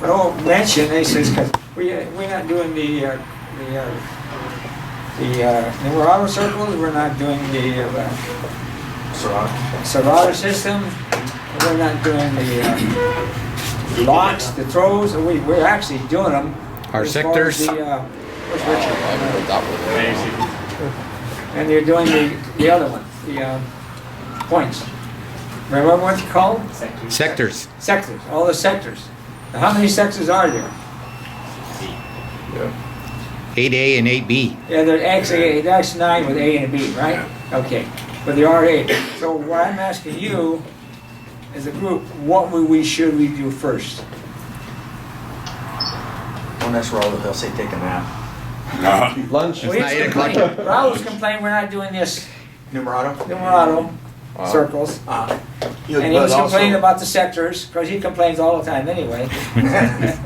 no mention, he says, because we're not doing the Numerato circles, we're not doing the Serrata system, we're not doing the locks, the throws, we're actually doing them. Our as far sectors. as the, where's Richard? I remember that one. And you're doing the other one, the points. Remember what you call them? Sectors. Sectors, all the sectors. Now, how many sectors are there? 8A and 8B. Yeah, that's 9 with A and a B, right? Okay, but there are 8. So what I'm asking you, as a group, what should we do first? Well, that's Raul, he'll say take a nap. Lunch. Well, not he's 8 o'clock. complaining, Raul's complaining we're not doing this Numerato? circles. Uh, And he was complaining about the sectors, because he complains all the time anyway.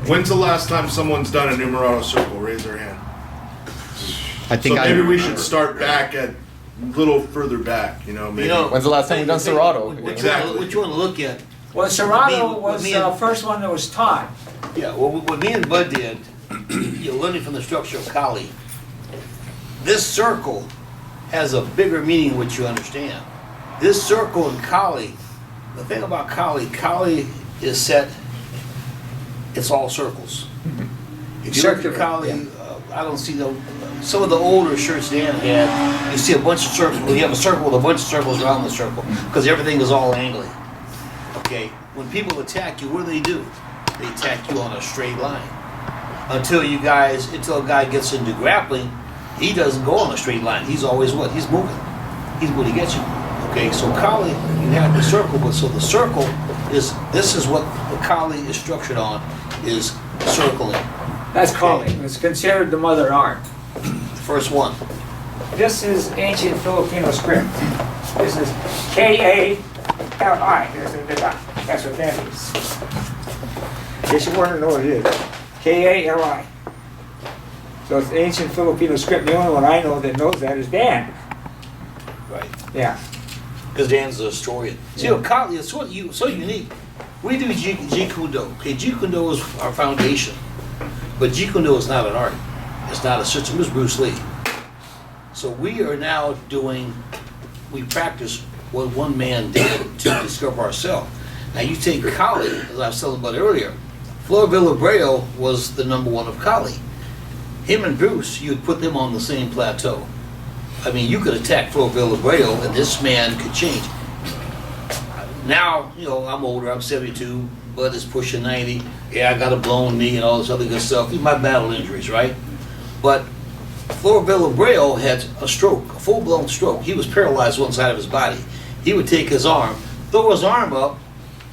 When's the last time someone's done a Numerato circle? Raise their hand. I think So maybe we should start back at a little further back, maybe. When's the last time we done Serato? Exactly. What you want to look at, Well, Serrato Me- was me the and- first one that was taught. yeah, well, what me and Bud did, learning from the structure of Kali, this circle has a bigger meaning which you understand. This circle in Kali, the thing about Kali is set, it's all circles. If you look at Circular, Kali, I don't see some of the older shirts Dan had, you see a bunch of circles, you have a circle with a bunch of circles around the circle, because everything is all angling. Okay, when people attack you, what do? They attack you on a straight line. Until a guy gets into grappling, he doesn't go on a straight line. He's always what? He's moving. He's going to get you. Okay, so Kali, you have the circle, but so the circle this is what the Kali is structured on, is circling. That's Kali. It's considered the mother art. First one. This is ancient Filipino script. This is K-A-L-I. That's what that is. In case you want to know what it is. K-A-L-I. So it's ancient Filipino script. The only one I know that knows that is Dan. Right. Yeah. Because Dan's a historian. See, Kali is so unique. We do Jeet Kune Do. Okay, Jeet Kune Do is our foundation. But Jeet Kune Do is not an art. It's not a system. It's Bruce Lee. So we are now we practice what one man did to discover ourselves. Now you take Kali, as I was telling about earlier, Flor Villabreo was the #1 of Kali. Him and Bruce, you'd put them on the same plateau. I mean, you could attack Flor Villabreo and this man could change. Now, I'm older, I'm 72, Bud is pushing 90. Yeah, I got a blown knee and all this other good stuff. My battle injuries, right? But Flor Villabreo had a stroke, a full-blown stroke. He was paralyzed one side of his body. He would take his arm, throw his arm up,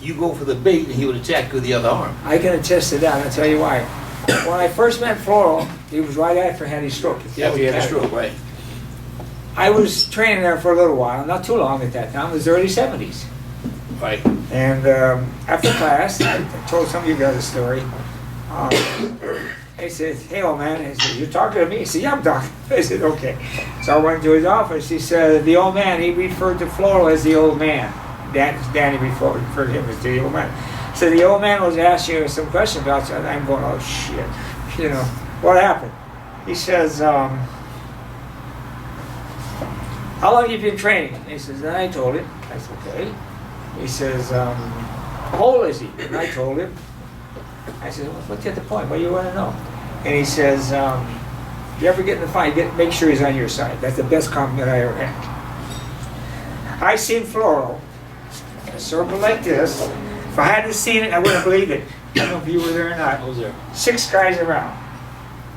you go for the bait, and he would attack you with the other arm. I can attest to that. I'll tell you why. When I first met Floral, he was right after he had his stroke. Yeah, we had a stroke, right? I was training there for a little while, not too long at that time. It was the early 70s. Right. And after class, I told some of you guys a story. He said, "Hey, old man," he said, "You talking to me?" He said, "Yeah, I'm talking." I said, "Okay." So I went to his office. He said, "The old man," he referred to Floral as the old man. Danny referred to him as the old man. So the old man was asking you some question about you, and I'm going, "Oh, shit." What happened? He says, "How long have you been training?" He says, and I told him. I said, "Okay." He says, "How old is he?" And I told him. I said, "Well, what's at the point? What do you want to know?" And he says, "If you ever get in a fight, make sure he's on your side." That's the best compliment I ever had. I seen Floral in a circle like this. If I hadn't seen it, I wouldn't believe it. I don't know if you were there or not. I was there. 6 guys around.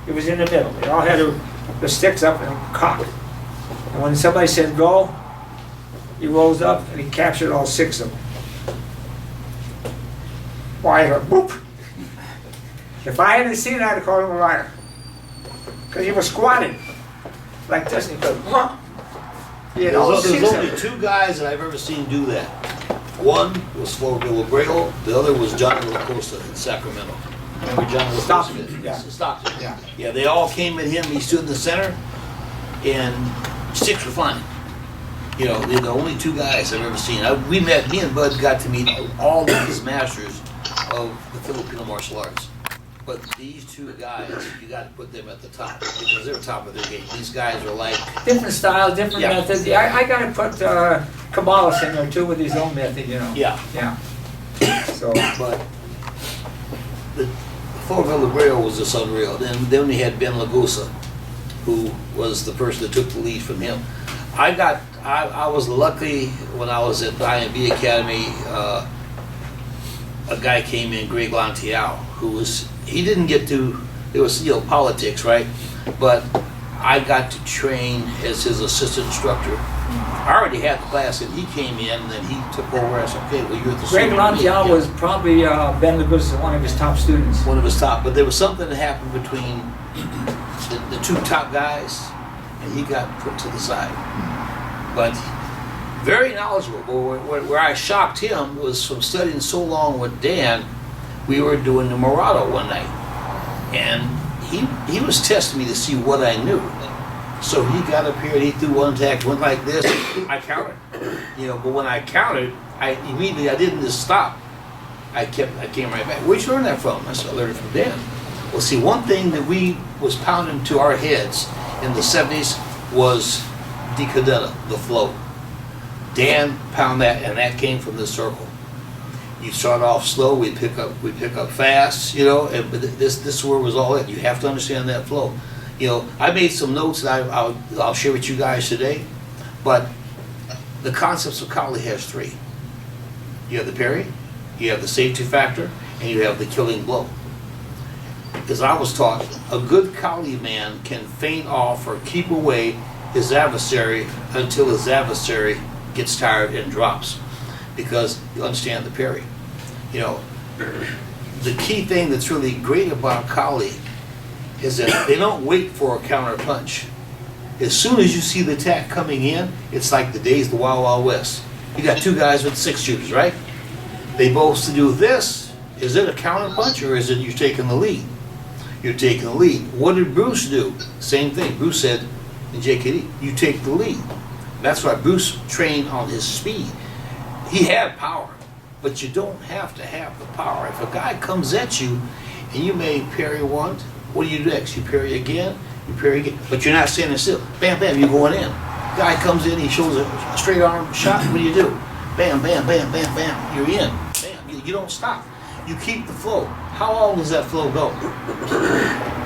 It was in the middle. They all had the sticks up and cocked. And when somebody said go, he rose up and he captured all 6 of them. Why? Boop! If I hadn't seen it, I'd have called him a liar. Because he was squatted like this, and he goes, "Huh." He had all There's 6 of only them. 2 guys that I've ever seen do that. One was Flor Villabreo, the other was Johnny Lacosta in Sacramento. Remember Johnny Lacosta? Stockton, yeah. Stockton. Yeah. Yeah, they all came at him, he stood in the center, and 6 were fine. They're the only 2 guys I've ever seen. Me and Bud got to meet all of these masters of the Filipino martial arts. But these two guys, you got to put them at the top because they're top of their game. These guys are like, Different style, different Yeah. methods. I gotta put Cabalas in there too with his own method, you know. yeah. Yeah. So, But the Fort Villabrio was just unreal. Then we had Ben Lagusa, who was the person that took the lead from him. I was lucky when I was at the IMB Academy. A guy came in, Greg Lantiao, he didn't get to, it was, politics, right? But I got to train as his assistant instructor. I already had the class, and he came in, and then he took over. I said, okay, well, you're the Greg senior. Lantiao Yeah. was probably Ben Lagusa, one of his top students. One of his top, but there was something that happened between the two top guys, and he got put to the side. But very knowledgeable. But where I shocked him was from studying so long with Dan, we were doing numerato one night, and he was testing me to see what I knew. So he got up here and he threw one tack, went like this. I counted, But when I counted, I didn't just stop. I came right back. Where'd you learn that from? I said, I learned it from Dan. Well, see, one thing that was pounding to our heads in the 70s was the cadena, the flow. Dan pound that, and that came from the circle. You start off slow, we pick up fast, but this is where it was all at. You have to understand that flow. I made some notes that I'll share with you guys today, but the concepts of Kali has three. You have the parry, you have the safety factor, and you have the killing blow. As I was taught, a good Kali man can feint off or keep away his adversary until his adversary gets tired and drops, because you understand the parry. The key thing that's really great about Kali is that they don't wait for a counter punch. As soon as you see the attack coming in, it's like the days of the Wild Wild West. You got two guys with 6-shooters, right? They both do this. Is it a counter punch, or is it you're taking the lead? You're taking the lead. What did Bruce do? Same thing. Bruce said in JKD, you take the lead. That's why Bruce trained on his speed. He had power, but you don't have to have the power. If a guy comes at you and you may parry one, what do you do next? You parry again, but you're not standing still. Bam, bam, you're going in. Guy comes in, he shows a straight arm shot, what do you do? Bam, bam, bam, bam, bam, you're in. Bam, you don't stop. You keep the flow. How long does that flow go?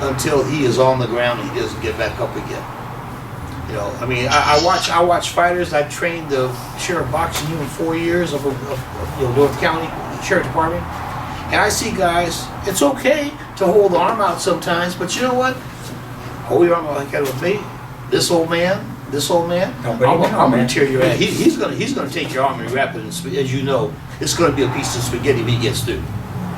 Until he is on the ground and he doesn't get back up again. I watch fighters. I trained the sheriff boxing unit 4 years of North County Sheriff Department, and I see guys. It's okay to hold the arm out sometimes, but you know what? Hold your arm out like that with me. This old man. I'm gonna tear your ass. He's gonna take your arm and wrap it in, as you know, it's gonna be a piece of spaghetti if he gets through.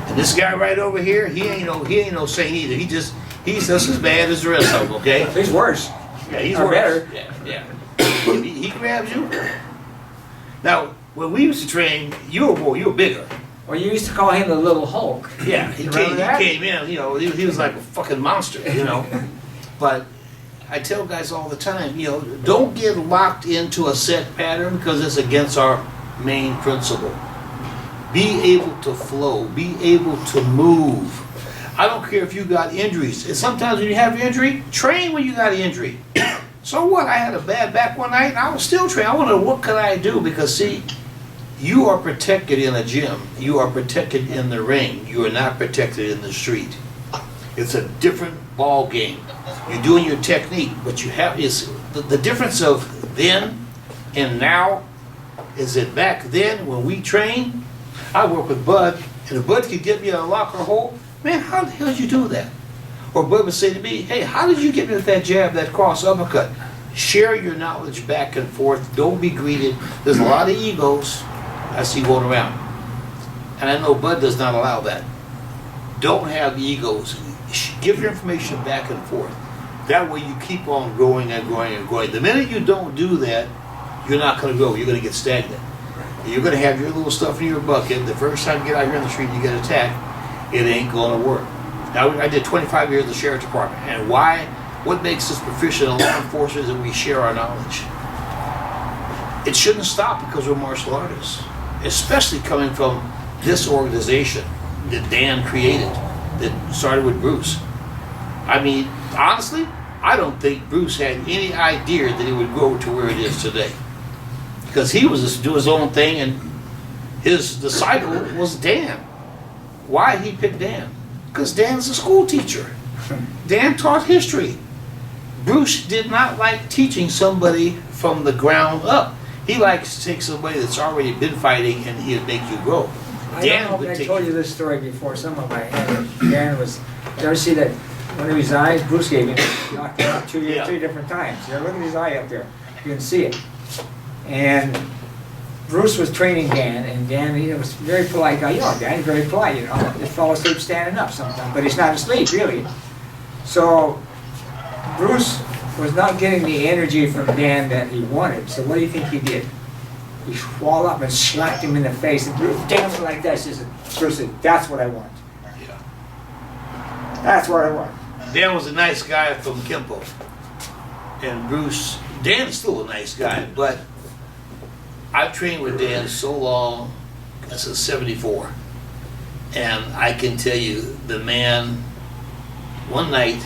And this guy right over here, he ain't no saint either. He's just as bad as the rest of them. Okay. He's worse. Yeah, he's Or worse. better. Yeah. He grabs you. Now, when we used to train, you were bigger. Well, you used to call him the Little Hulk. Yeah, he Remember that? came in, he was like a fucking monster, But I tell guys all the time, don't get locked into a set pattern because it's against our main principle. Be able to flow, be able to move. I don't care if you got injuries. And sometimes when you have injury, train when you got an injury. So what? I had a bad back one night and I was still training. I wanted, what could I do? Because see, you are protected in a gym. You are protected in the ring. You are not protected in the street. It's a different ball game. You're doing your technique, but you have is the difference of then and now is that back then when we trained, I worked with Bud, and if Bud could get me in a locker hole, man, how the hell did you do that? Or Bud would say to me, hey, how did you get me with that jab, that cross uppercut? Share your knowledge back and forth. Don't be greeted. There's a lot of egos I see going around. And I know Bud does not allow that. Don't have egos. Give your information back and forth. That way you keep on growing and growing and growing. The minute you don't do that, you're not going to grow. You're going to get stagnant. You're going to have your little stuff in your bucket. The first time you get out here in the street and you get attacked, it ain't going to work. Now, I did 25 years in the Sheriff's Department. And why? What makes us proficient in law enforcement is that we share our knowledge. It shouldn't stop because we're martial artists, especially coming from this organization that Dan created. that started with Bruce. I mean, honestly, I don't think Bruce had any idea that it would grow to where it is today. Because he was just doing his own thing, and his disciple was Dan. Why he picked Dan? Because Dan's a school teacher. Dan taught history. Bruce did not like teaching somebody from the ground up. He likes to take somebody that's already been fighting and he'd make you grow. I Dan don't know would if I take told you this story before, some of my had. Dan was, you ever see that, when he resigned, Bruce gave him, knocked him out Yeah. three different times. You know, look at his eye up there, you can see it. And Bruce was training Dan, and Dan, he was a very polite guy. You know, Dan's very polite, you know, he fall asleep standing up sometimes, but he's not asleep, really. So, Bruce was not getting the energy from Dan that he wanted, so what do you think he did? He swallowed up and slapped him in the face, and Bruce danced like that. He said, Bruce said, that's what I want. Yeah. That's what I want. Dan was a nice guy from Kimpo. And Bruce, Dan's still a nice guy, but I've trained with Dan so long, since '74. And I can tell you, the man, one night,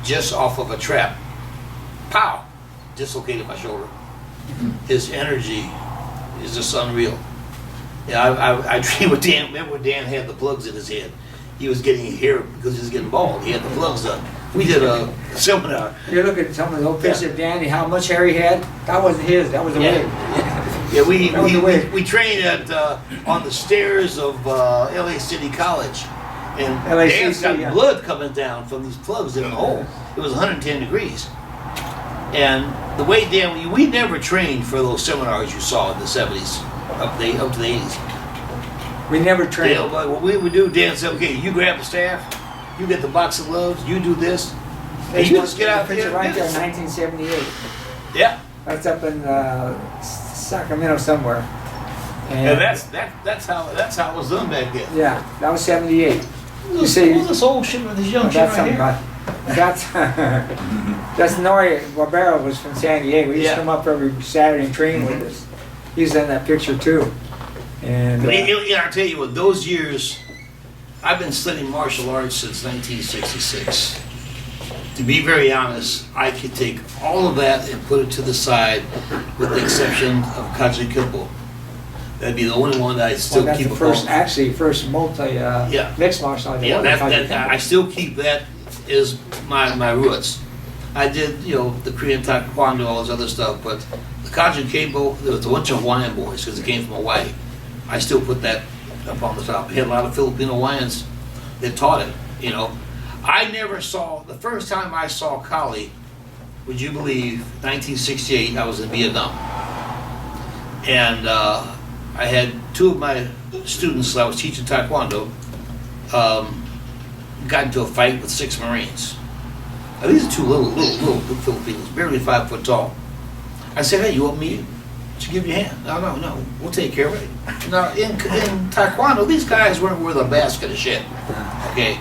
just off of a trap, pow, dislocated my shoulder. His energy is just unreal. Yeah, I trained with Dan. Remember when Dan had the plugs in his head? He was getting hair because he was getting bald. He had the plugs done. We did a seminar. You look at some of the old pictures of Danny, how much hair he had. That wasn't his. That was a wig. Yeah, That was the way. we trained at on the stairs of LA City College, and LACC, Dan's got yeah. blood coming down from these plugs in the hole. It was 110 degrees, and the way Dan, we never trained for those seminars you saw in the 70s up to the 80s. We never trained. Yeah, but what we would do, Dan said, "Okay, you grab the staff, you get the box of gloves, you do this, and There's you one just get out picture there." right and there, do this." 1978. Yeah. That's up in Sacramento somewhere. And that's how it was done back then. Yeah, that was 78. You see- all this old shit with this young shit That's right something here. about, that's Nori Barbero was from San Diego. He used Yeah. to come up every Saturday and train with us. He was in that picture too. And I tell you what, those years, I've been studying martial arts since 1966. To be very honest, I could take all of that and put it to the side, with the exception of Kaji Kimpo. That'd be the only one that I still well, that's keep the a first, call. actually, first Yeah. mixed martial art. Yeah, there was, I still keep that as my roots. I did, the Korean Taekwondo, all this other stuff, but the Kaji Kimpo, there was a bunch of Hawaiian boys because it came from Hawaii. I still put that up on the top. We had a lot of Filipino Hawaiians that taught it, I never saw, the first time I saw Kali, would you believe, 1968, I was in Vietnam. And I had two of my students that I was teaching Taekwondo got into a fight with 6 Marines. Now, these are two little Filipinos, barely 5 foot tall. I said, "Hey, you want me to give you a hand?" No, we'll take care of it. Now, in Taekwondo, these guys weren't worth a basket of shit, okay?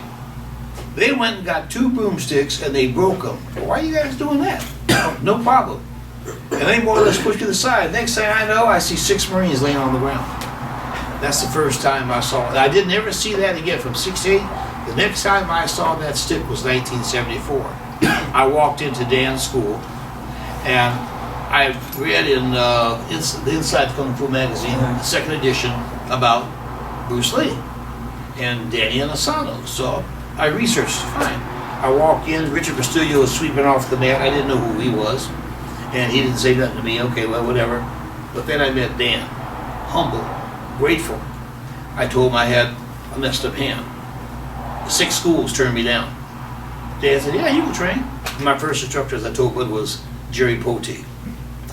They went and got 2 broomsticks and they broke them. Well, why are you guys doing that? No problem. And they more or less pushed to the side. Next thing I know, I see 6 Marines laying on the ground. That's the first time I saw it. I didn't ever see that again from 68. The next time I saw that stick was 1974. I walked into Dan's school and I read in the Inside Kung Fu magazine, the 2nd edition, about Bruce Lee and Danny Inosanto. So I researched, fine. I walk in, Richard Castillo was sweeping off the mat. I didn't know who he was. And he didn't say nothing to me. Okay, well, whatever. But then I met Dan. Humble, grateful. I told him I had a messed up hand. 6 schools turned me down. Dan said, "Yeah, you can train." My first instructor, as I told Bud, was Jerry Pote.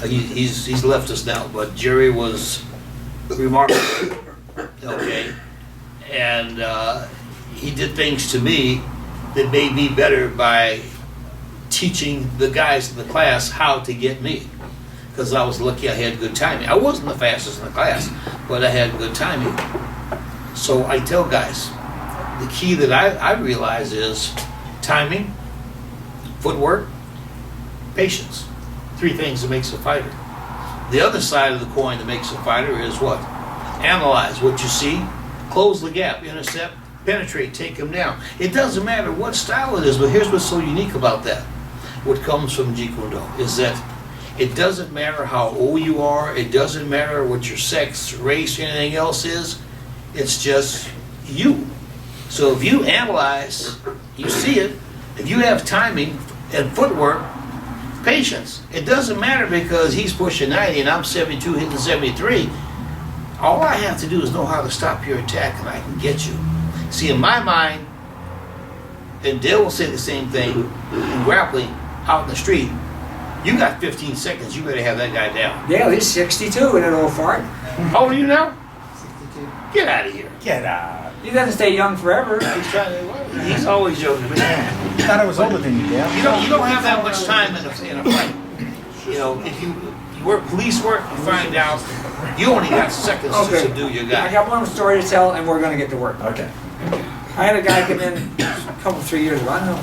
He's left us now, but Jerry was remarkable. Okay. And he did things to me that made me better by teaching the guys in the class how to get me, because I was lucky I had good timing. I wasn't the fastest in the class, but I had good timing. So I tell guys, the key that I realize is timing, footwork, patience. 3 things that makes a fighter. The other side of the coin that makes a fighter is what? Analyze what you see, close the gap, intercept, penetrate, take him down. It doesn't matter what style it is, but here's what's so unique about that. What comes from Jeet Kune Do is that it doesn't matter how old you are, it doesn't matter what your sex, race, or anything else is, it's just you. So if you analyze, you see it, if you have timing and footwork, patience. It doesn't matter because he's pushing 90 and I'm 72, hitting 73. All I have to do is know how to stop your attack and I can get you. See, in my mind, and Dale will say the same thing in grappling out in the street, you got 15 seconds, you better have that guy down. Yeah, he's 62 in an old fart. How old are you now? 62. Get out of here. Get out. He doesn't stay young forever. He's always joking. I thought I was older than you, Dale. You don't have that much time in a fight. You know, if you work police work, you find out you only got seconds Okay. to do your I guy. got one story to tell, and we're gonna get to work. Okay. I had a guy come in a couple, 3 years ago. I don't know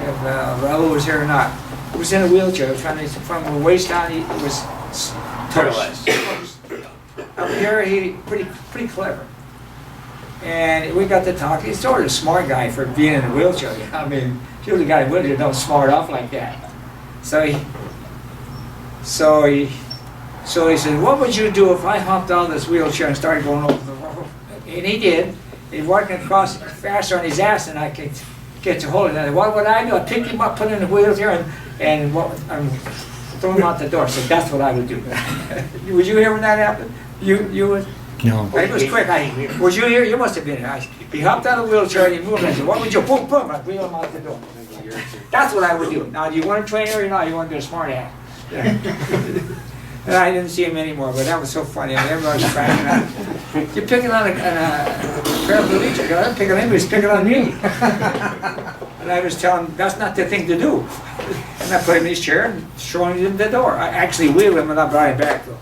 if Raul was here or not. He was in a wheelchair, trying to, from the waist down, he was Paralyzed. Up here, he pretty clever. And we got to talk. He's sort of a smart guy for being in a wheelchair. I mean, usually a guy in a wheelchair don't smart off like that. So he said, "What would you do if I hopped out of this wheelchair and started going over the road?" And he did. He's walking across faster on his ass than I could get to hold it. What would I do? I'd pick him up, put him in the wheelchair, and throw him out the door. So that's what I would do. Would you hear when that happened? You would? No. It was quick. Was you here? You must have been here. He hopped out of the wheelchair and he moved. I said, "What would you?" Boom, boom. I'd wheel him out the door. That's what I would do. Now, do you want to train or not? You want to do a smart ass? Yeah. And I didn't see him anymore, but that was so funny. I mean, everybody was cracking up. You're picking on a paraplegic. I'm picking on him, he's picking on me. And I was telling him, that's not the thing to do. And I put him in his chair and showing him the door. I actually wheeled him and I brought him back though.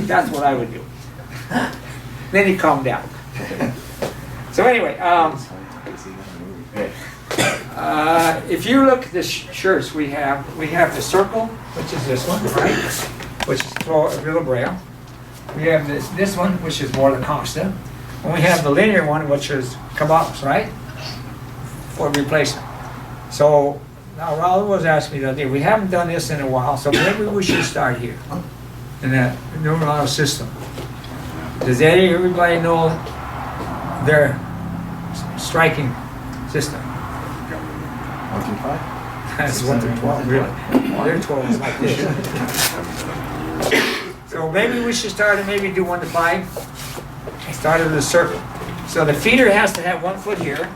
That's what I would do. Then he calmed down. So anyway, if you look at the shirts we have the circle, which is this one, right? Which is Villa Brea. We have this one, which is more La Costa. And we have the linear one, which is Caballos, right? For replacement. So now Raul was asking me the other day, we haven't done this in a while, so maybe we should start here in that Numerato system. Does everybody know their striking system? 1 through 5? That's 1 through 12, really. Their 12 is like this. So maybe we should start and maybe do 1 to 5. I started with a circle. So the feeder has to have 1 foot here,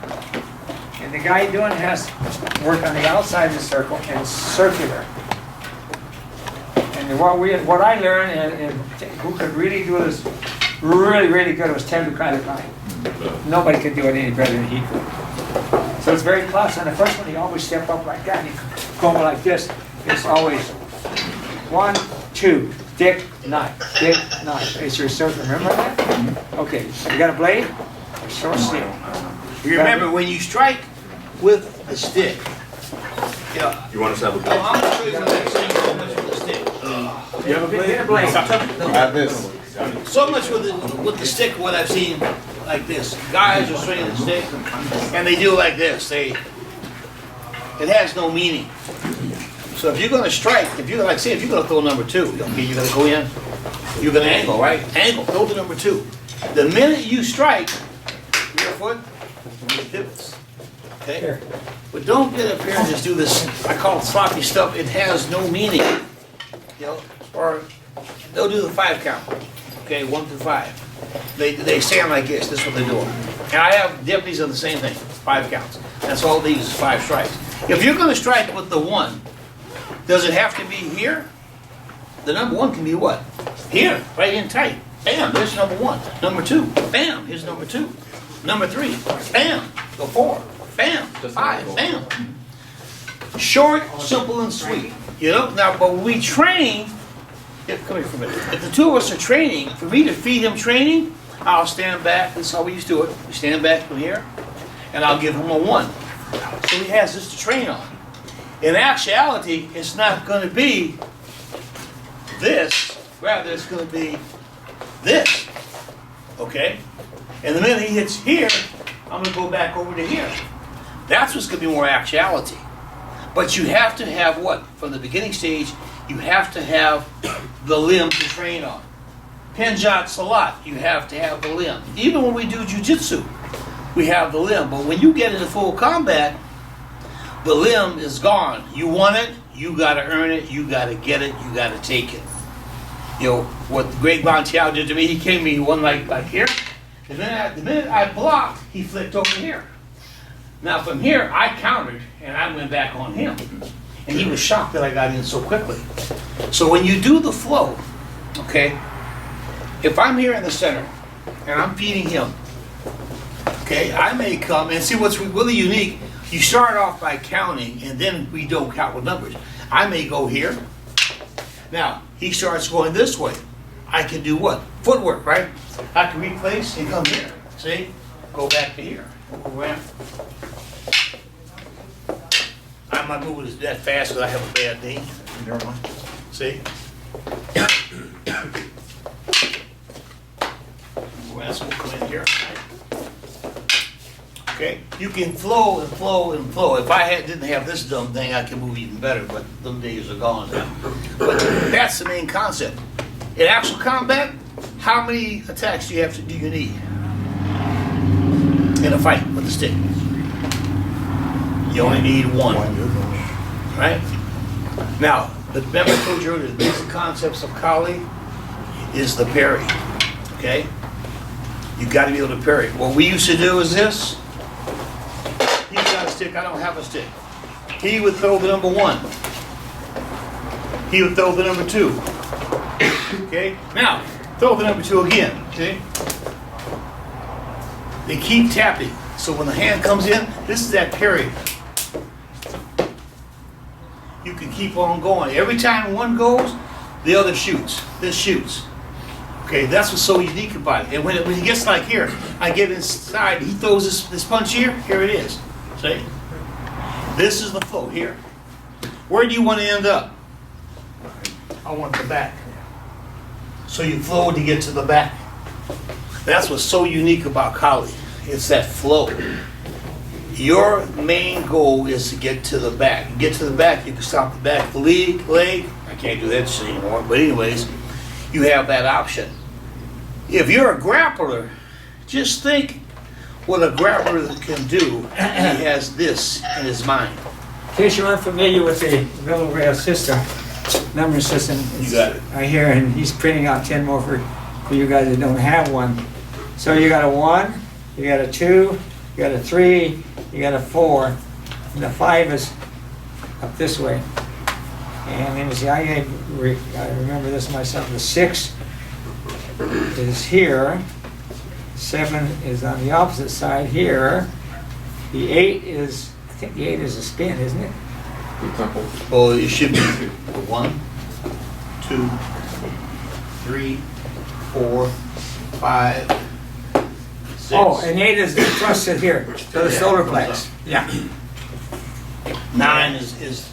and the guy doing it has to work on the outside of the circle and circular. And what I learned, and who could really do this really good, was Ted Lukai. Nobody could do it any better than he could. So it's very close. On the first one, he always step up like that. And he go like this. It's always 1, 2, dick, knife, dick, knife. It's your circle. Remember that? Okay. You got a blade? Short stick. Remember, when you strike with the stick, You want us to have a I'm going to show you the next thing so much with the stick. You have a blade? Get a blade. Have this. So much with the stick, what I've seen like this. Guys are swinging the stick and they do like this. It has no meaning. So if you're going to strike, if you're going to throw number 2, okay, you're going to go in, you're going to angle, right? Angle, throw the number 2. The minute you strike, your foot, it pivots. Okay? But don't get up here and just do this, I call it sloppy stuff. It has no meaning. Or they'll do the 5 count. Okay, 1 through 5. They stand like this. This is what they're doing. And I have deputies of the same thing. 5 counts. That's all these is 5 strikes. If you're going to strike with the 1, does it have to be here? The number 1 can be what? Here, right in tight. Bam, there's number 1. Number 2, bam, here's number 2. Number 3, bam, go 4, bam, 5, bam. Short, simple, and sweet. Now, but when we train, come here for a minute. If the 2 of us are training, for me to feed him training, I'll stand back. This is how we used to do it. We stand back from here, and I'll give him a 1. So he has this to train on. In actuality, it's not going to be this. Rather, it's going to be this. Okay? And the minute he hits here, I'm gonna go back over to here. That's what's gonna be more actuality. But you have to have what? From the beginning stage, you have to have the limb to train on. Penjat Salat, you have to have the limb. Even when we do jujitsu, we have the limb. But when you get into full combat, the limb is gone. You want it, you gotta earn it, you gotta get it, you gotta take it. You know, what Greg Montiel did to me, he came to me one like here, and then the minute I blocked, he flicked over here. Now from here, I countered, and I went back on him. And he was shocked that I got in so quickly. So when you do the flow, okay, if I'm here in the center, and I'm feeding him, okay, I may come, and see what's really unique, you start off by counting, and then we don't count with numbers. I may go here. Now, he starts going this way. I can do what? Footwork, right? I can replace and come here. See? Go back to here. Around. I'm not moving that fast because I have a bad knee. Never mind. See? We'll come in here. Okay? You can flow and flow and flow. If I didn't have this dumb thing, I could move even better, but them days are gone now. But that's the main concept. In actual combat, how many attacks do you need in a fight with the stick? You only need one, right? Now, remember I told you earlier, the basic concepts of Kali is the parry, okay? You got to be able to parry. What we used to do is this. He's got a stick, I don't have a stick. He would throw the number 1. He would throw the number 2. Okay? Now, throw the number 2 again, see? They keep tapping. So when the hand comes in, this is that parry. You can keep on going. Every time one goes, the other shoots. This shoots. Okay, that's what's so unique about it. And when he gets like here, I get inside, he throws this punch here it is. See? This is the flow here. Where do you want to end up? I want the back. So you flow to get to the back. That's what's so unique about Kali. It's that flow. Your main goal is to get to the back. You get to the back, you can stop the back of the leg. I can't do that shit anymore, but anyways, you have that option. If you're a grappler, just think what a grappler can do. He has this in his mind. In case you're unfamiliar with the Villarreal system, numbering system, You got it. right here, and he's printing out 10 more for you guys that don't have one. So you got a 1, you got a 2, you got a 3, you got a 4, and the 5 is up this way. And then you see, I remember this myself. The 6 is here, 7 is on the opposite side here. The 8 is, I think the 8 is a spin, isn't it? Well, it should be 1, 2, 3, 4, 5, 6. Oh, and 8 is thrusted here, to the solar plex. Yeah. 9 is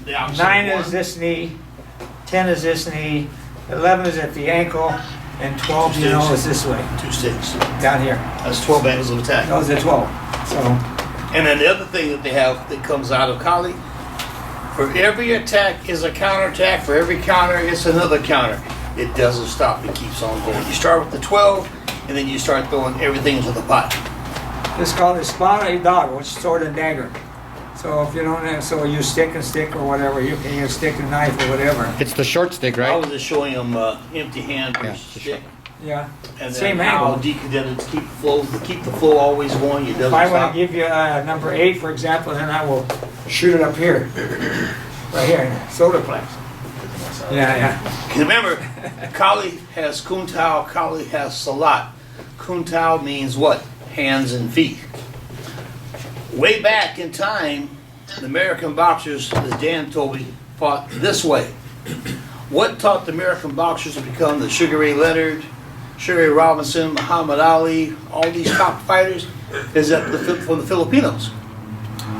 the opposite. 9 of is 1. this knee, 10 is this knee, 11 is at the ankle, and 12, you know, is this way, 2 sticks. down here. That's 12 angles of attack. Those are 12. So, And then the other thing that they have that comes out of Kali, for every attack is a counterattack. For every counter, it's another counter. It doesn't stop. It keeps on going. You start with the 12, and then you start throwing everything into the pot. this is called Espada y Dagger, which is sword and dagger. So if you don't have, so you stick and stick or whatever, you can use stick and knife or whatever. It's the short stick, I right? was just showing them empty hand Yeah, versus for stick. Yeah. And Same then how angle. decadent to keep the flow always going. It doesn't If I want stop. to give you number 8, for example, then I will shoot it up here. Right here, solar plex. Yeah. Remember, Kali has Kuntao, Kali has Salat. Kuntao means what? Hands and feet. Way back in time, the American boxers, as Dan told me, fought this way. What taught the American boxers to become the Sugar Ray Leonard, Sugar Ray Robinson, Muhammad Ali, all these top fighters, is that from the Filipinos.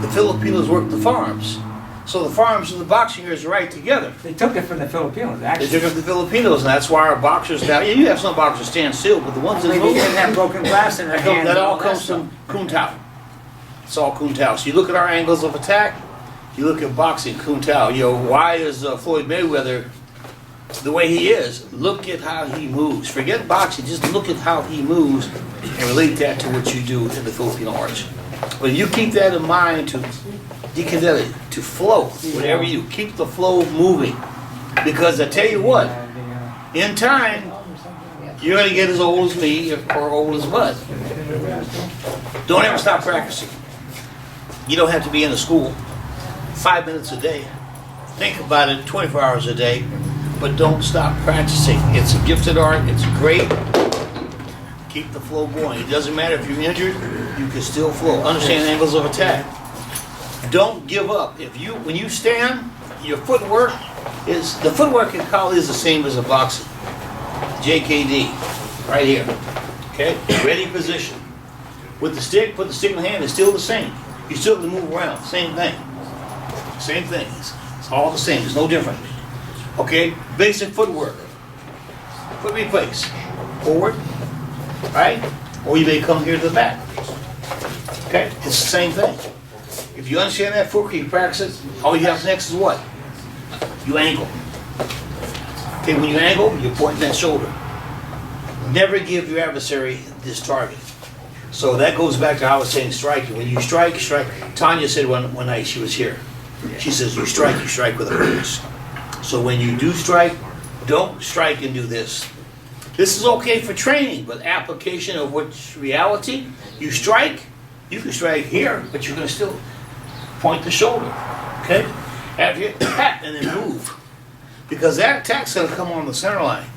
The Filipinos worked the farms. So the farms and the boxing is right together. They took it from the Filipinos, They actually. took it to the Filipinos, and that's why our boxers now, you have some boxers stand still, but the ones that Maybe they didn't have broken glass in their hands. that and all comes stuff. from Kung Tao. It's all Kung Tao. So you look at our angles of attack, you look at boxing, Kung Tao. You know, why is Floyd Mayweather the way he is? Look at how he moves. Forget boxing, just look at how he moves and relate that to what you do in the Filipino arts. But you keep that in mind you keep that to flow, whatever you keep the flow moving. Because I tell you what, in time, you're gonna get as old as me or old as Bud. Don't ever stop practicing. You don't have to be in the school 5 minutes a day. Think about it 24 hours a day, but don't stop practicing. It's a gifted art, it's great. Keep the flow going. It doesn't matter if you're injured, you can still flow. Understand angles of attack. Don't give up. When you stand, your footwork the footwork in Kali is the same as a boxing. JKD, right here. Okay? Ready position. With the stick, put the stick in the hand, it's still the same. You still have to move around. Same thing. Same thing. It's all the same. It's no different. Okay? Basic footwork. Foot replace. Forward. Right? Or you may come here to the back. Okay? It's the same thing. If you understand that footwork, you practice it, all you have next is what? You angle. Okay, when you angle, you're pointing that shoulder. Never give your adversary this target. So that goes back to how I was saying striking. When you strike, strike. Tanya said one night she was here. She says, you strike with a purpose. So when you do strike, don't strike and do this. This is okay for training, but application of which reality, you strike, you can strike here, but you're going to still point the shoulder. Okay? After you pat and then move. Because that attack's going to come on the center line.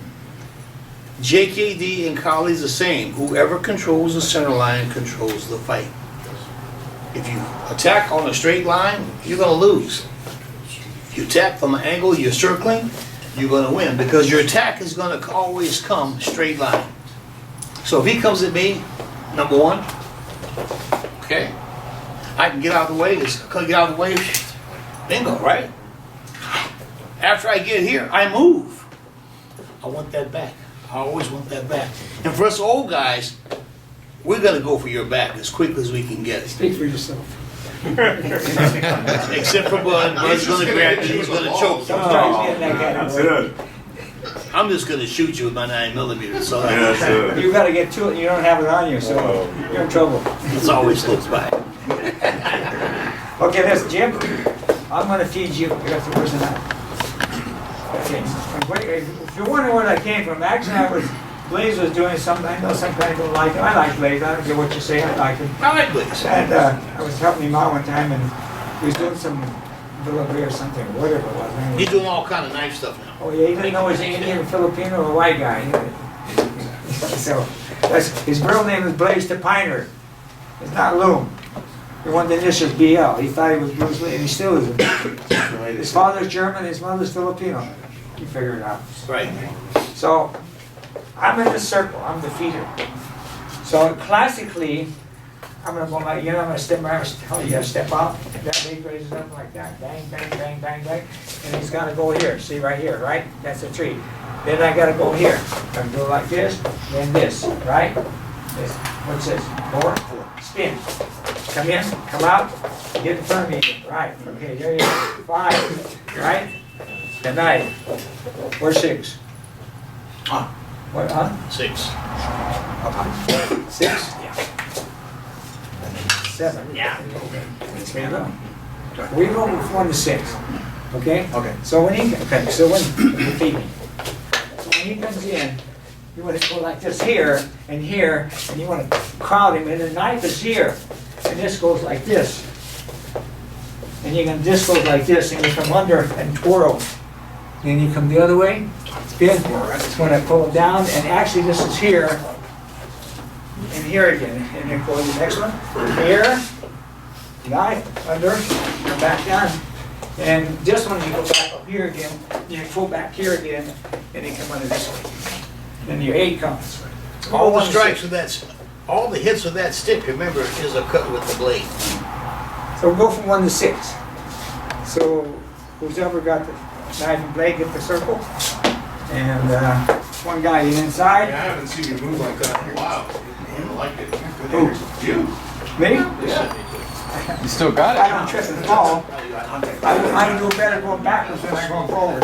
JKD and Kali's the same. Whoever controls the center line controls the fight. If you attack on a straight line, you're going to lose. If you attack from an angle, you're circling, you're going to win. Because your attack is going to always come straight line. So if he comes at me, number one, okay, I can get out of the way, bingo, right? After I get here, I move. I want that back. I always want that back. And for us old guys, we're going to go for your back as quick as we can get it. Speak for yourself. Except for Bud. Bud's going to grab you, he's going to choke you. Sometimes getting that kind of way. I'm just going to shoot you with my 9mm. So You gotta get to it, and you don't have it on you, so you're in trouble. it's always close by. Okay, that's Jim. I'm gonna feed you. You got the person out. Okay. If you're wondering where that came from, actually Blaze was doing something. I know some people don't like him. I like Blaze. I don't care what you say. I like him. All right, please. And I was helping him out one time, and he was doing some delivery or something, whatever it was. He's doing all kind of knife stuff now. Oh yeah, he didn't know he's Indian, Filipino, or white guy. So his real name is Blaze Tapiner. It's not Loom. He wanted the initials BL. He thought he was Bruce Lee, and he still is. His father's German, his mother's Filipino. You figure it out. Right. So I'm in the circle. I'm the feeder. So classically, I'm gonna go like, I'm gonna step around, tell you, step out, that leg raises up like that, bang, bang, bang, bang, bang, and he's gotta go here, see right here, right? That's a tree. Then I gotta go here, I'm gonna go like this, then this, right? This, what's this? 4, spin. Come in, come out, get in front of me, right? Okay, there you go. 5, right? And 9. Where's 6? What, 6? 6? 7. Yeah. Stand up. We go from 1 to 6. Okay? Okay. So when he feed me. So when he comes in, you want to go like this here, and you want to crowd him, and the knife is here. And this goes like this. And this goes like this, and you come under and twirl. Then you come the other way, spin. It's when I pull it down, and actually this is here. And here again, and then go to the next one. Here, knife, under, come back down. And this one, you go back up here again, you pull back here again, and then come under this way. Then your 8 comes. All the strikes with that, all the hits with that stick, remember, is a cut with the blade. So we'll go from 1 to 6. So who's ever got the knife and blade, get the circle. And one guy is I inside. haven't seen you move like that in a while. I like it. Who? You? Me? You still got I it? don't trip and fall. I do better going backwards than I go forward.